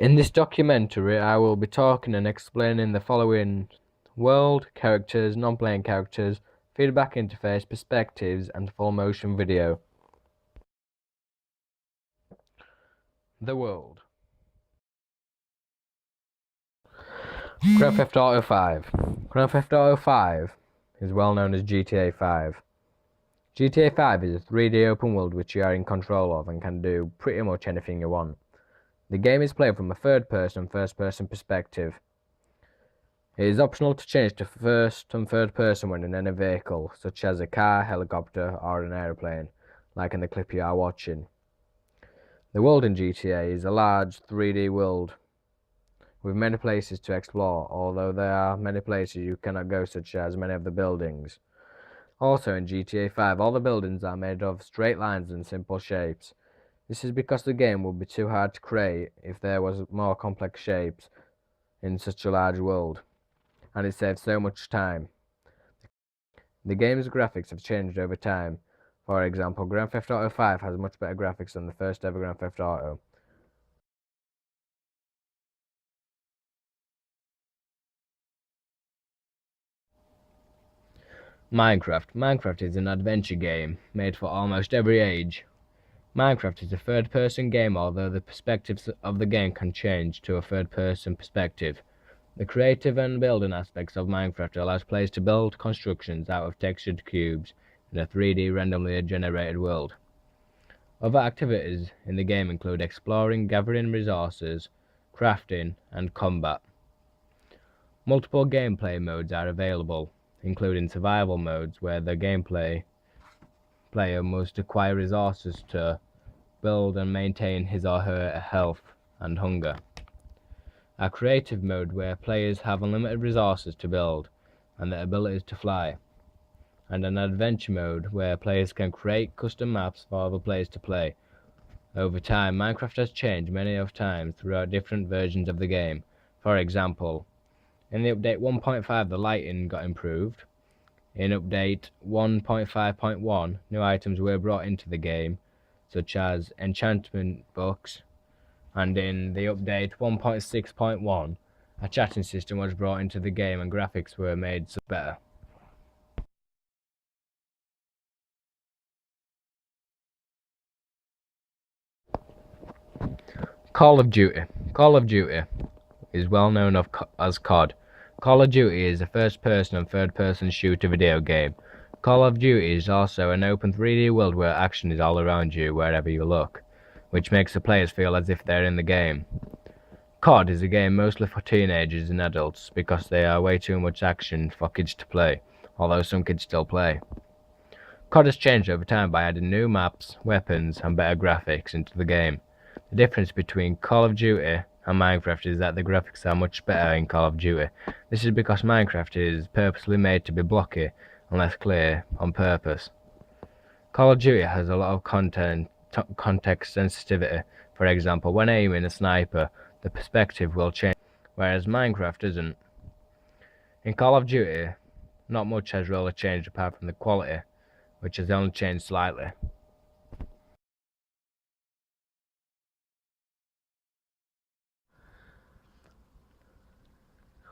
In this documentary, I will be talking and explaining the following: world, characters, non-playing characters, feedback interface, perspectives, and full motion video. The world. Grand Theft Auto 5. Grand Theft Auto 5 is well known as GTA 5. GTA 5 is a 3D open world which you are in control of and can do pretty much anything you want. The game is played from a third-person, first-person perspective. It is optional to change to first and third person when in any vehicle, such as a car, helicopter, or an aeroplane, like in the clip you are watching. The world in GTA is a large 3D world with many places to explore, although there are many places you cannot go, such as many of the buildings. Also in GTA 5, all the buildings are made of straight lines and simple shapes. This is because the game would be too hard to create if there was more complex shapes in such a large world, and it saves so much time. The game's graphics have changed over time. For example, Grand Theft Auto 5 has much better graphics than the first ever Grand Theft Auto. Minecraft is an adventure game made for almost every age. Minecraft is a third-person game, although the perspectives of the game can change to a third-person perspective. The creative and building aspects of Minecraft allows players to build constructions out of textured cubes in a 3D randomly generated world. Other activities in the game include exploring, gathering resources, crafting, and combat. Multiple gameplay modes are available, including survival modes where the player must acquire resources to build and maintain his or her health and hunger. A creative mode where players have unlimited resources to build and the abilities to fly. And an adventure mode where players can create custom maps for other players to play. Over time, Minecraft has changed many of times throughout different versions of the game. For example, in the update 1.5 the lighting got improved. In update 1.5.1 new items were brought into the game, such as enchantment books, and in the update 1.6.1 a chatting system was brought into the game and graphics were made better. Call of Duty. Call of Duty is well known as COD. Call of Duty is a first-person and third-person shooter video game. Call of Duty is also an open 3D world where action is all around you wherever you look, which makes the players feel as if they're in the game. COD is a game mostly for teenagers and adults because there are way too much action for kids to play, although some kids still play. COD has changed over time by adding new maps, weapons, and better graphics into the game. The difference between Call of Duty and Minecraft is that the graphics are much better in Call of Duty. This is because Minecraft is purposely made to be blocky and less clear on purpose. Call of Duty has a lot of context sensitivity. For example, when aiming a sniper, the perspective will change, whereas Minecraft isn't. In Call of Duty, not much has really changed apart from the quality, which has only changed slightly.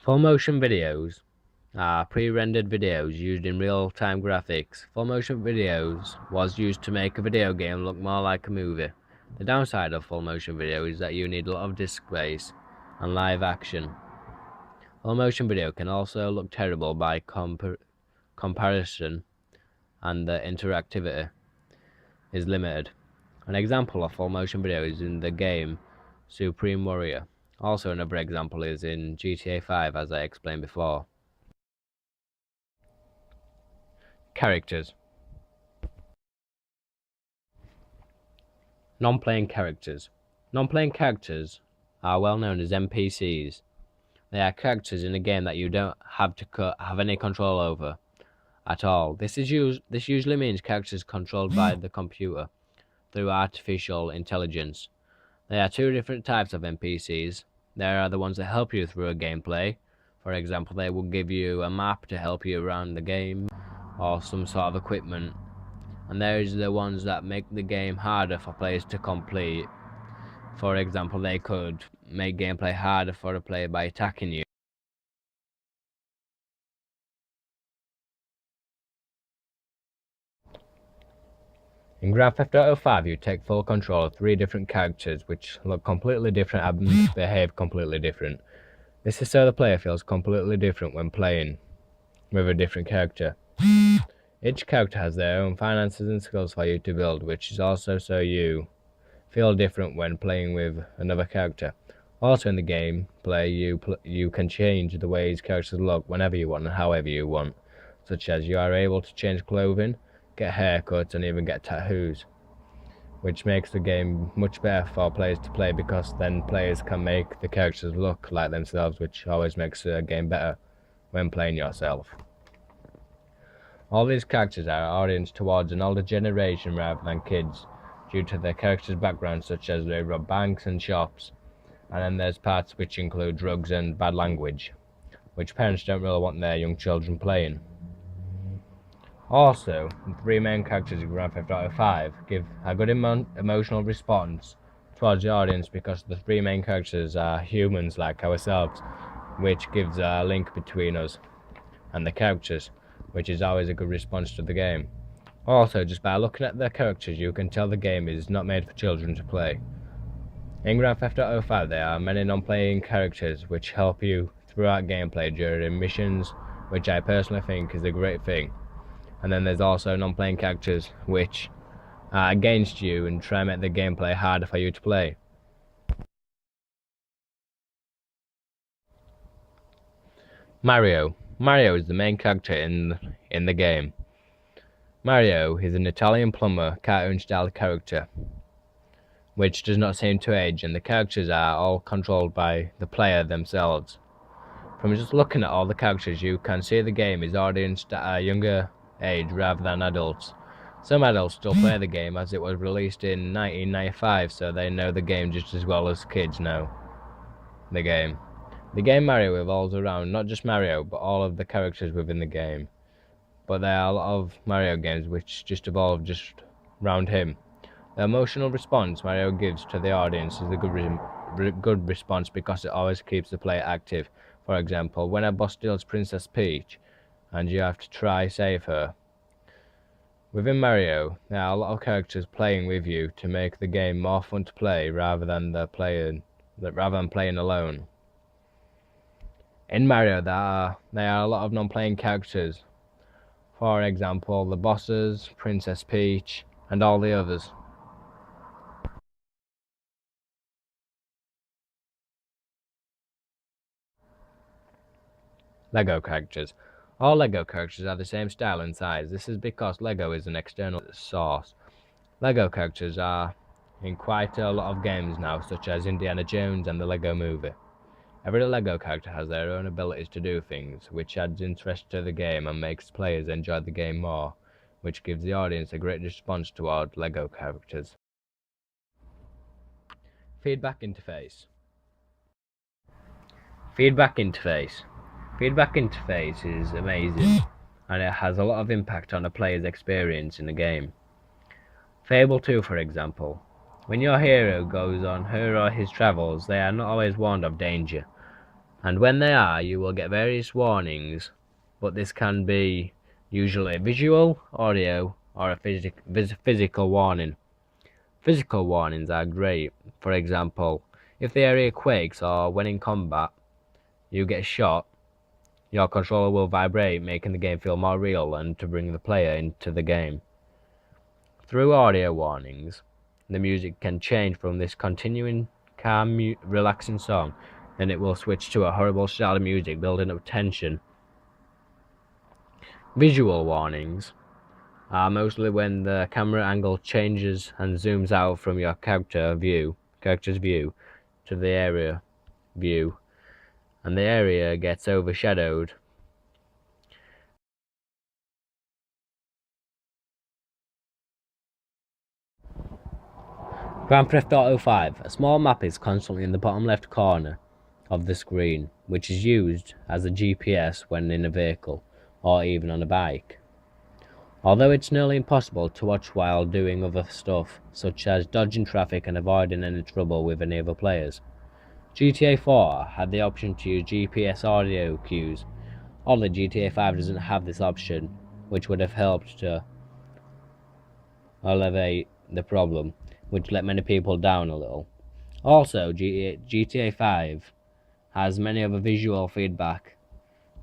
Full motion videos are pre-rendered videos used in real-time graphics. Full motion videos was used to make a video game look more like a movie. The downside of full motion video is that you need a lot of disk space and live action. Full motion video can also look terrible by comparison, and the interactivity is limited. An example of full motion video is in the game Supreme Warrior. Also another example is in GTA 5, as I explained before. Characters. Non-playing characters. Non-playing characters are well known as NPCs. They are characters in a game that you don't have any control over at all. This usually means characters controlled by the computer through artificial intelligence. There are two different types of NPCs. There are the ones that help you through a gameplay. For example, they will give you a map to help you around the game or some sort of equipment. And there's the ones that make the game harder for players to complete. For example, they could make gameplay harder for a player by attacking you. In Grand Theft Auto 5, you take full control of 3 different characters which look completely different and behave completely different. This is so the player feels completely different when playing with a different character. Each character has their own finances and skills for you to build, which is also so you feel different when playing with another character. Also in the gameplay, you can change the ways characters look whenever you want and however you want, such as you are able to change clothing, get haircuts, and even get tattoos, which makes the game much better for players to play, because then players can make the characters look like themselves, which always makes a game better when playing yourself. All these characters are oriented towards an older generation rather than kids, due to their characters' backgrounds, such as they rob banks and shops, and then there's parts which include drugs and bad language, which parents don't really want their young children playing. Also, the 3 main characters in Grand Theft Auto 5 give a good emotional response towards the audience, because the 3 main characters are humans like ourselves, which gives a link between us and the characters, which is always a good response to the game. Also, just by looking at the characters, you can tell the game is not made for children to play. In Grand Theft Auto 5, there are many non-playing characters which help you throughout gameplay during missions, which I personally think is a great thing. And then there's also non-playing characters which are against you and try and make the gameplay harder for you to play. Mario. Mario is the main character in the game. Mario is an Italian plumber cartoon-style character, which does not seem to age, and the characters are all controlled by the player themselves. From just looking at all the characters, you can see the game is audience at a younger age rather than adults. Some adults still play the game, as it was released in 1995, so they know the game just as well as kids know the game. The game Mario evolves around not just Mario, but all of the characters within the game. But there are a lot of Mario games which just evolve just around him. The emotional response Mario gives to the audience is a good response, because it always keeps the player active. For example, when a boss steals Princess Peach and you have to try save her. Within Mario, there are a lot of characters playing with you to make the game more fun to play rather than playing alone. In Mario, there are a lot of non-playing characters. For example, the bosses, Princess Peach, and all the others. Lego characters. All Lego characters are the same style and size. This is because Lego is an external source. Lego characters are in quite a lot of games now, such as Indiana Jones and the Lego Movie. Every Lego character has their own abilities to do things, which adds interest to the game and makes players enjoy the game more, which gives the audience a great response toward Lego characters. Feedback interface. Feedback interface. Feedback interface is amazing, and it has a lot of impact on a player's experience in the game. Fable 2, for example. When your hero goes on her or his travels, they are not always warned of danger. And when they are, you will get various warnings, but this can be usually visual, audio, or a physical warning. Physical warnings are great. For example, if the area quakes or when in combat you get shot, your controller will vibrate, making the game feel more real and to bring the player into the game. Through audio warnings, the music can change from this continuing calm, relaxing song, then it will switch to a horrible style of music, building up tension. Visual warnings are mostly when the camera angle changes and zooms out from your character's view to the area view, and the area gets overshadowed. Grand Theft Auto 5. A small map is constantly in the bottom left corner of the screen, which is used as a GPS when in a vehicle or even on a bike. although it's nearly impossible to watch while doing other stuff, such as dodging traffic and avoiding any trouble with any other players. GTA 4 had the option to use GPS audio cues, although GTA 5 doesn't have this option, which would have helped to alleviate the problem, which let many people down a little. Also, GTA 5 has many other visual feedback,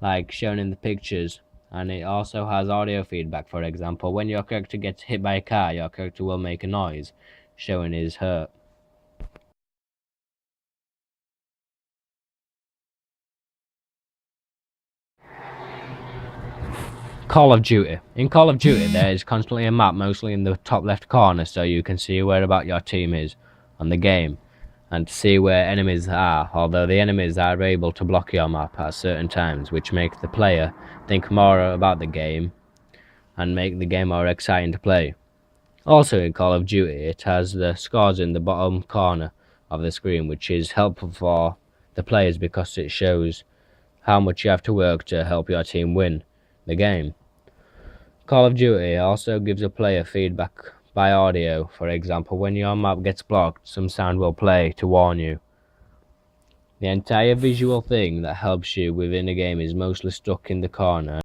like shown in the pictures, and it also has audio feedback. For example, when your character gets hit by a car, your character will make a noise, showing his hurt. Call of Duty. In Call of Duty, there is constantly a map, mostly in the top left corner, so you can see where about your team is on the game, and to see where enemies are, although the enemies are able to block your map at certain times, which makes the player think more about the game and make the game more exciting to play. Also in Call of Duty, it has the scores in the bottom corner of the screen, which is helpful for the players because it shows how much you have to work to help your team win the game. Call of Duty also gives a player feedback by audio. For example, when your map gets blocked, some sound will play to warn you. The entire visual thing that helps you within a game is mostly stuck in the corner.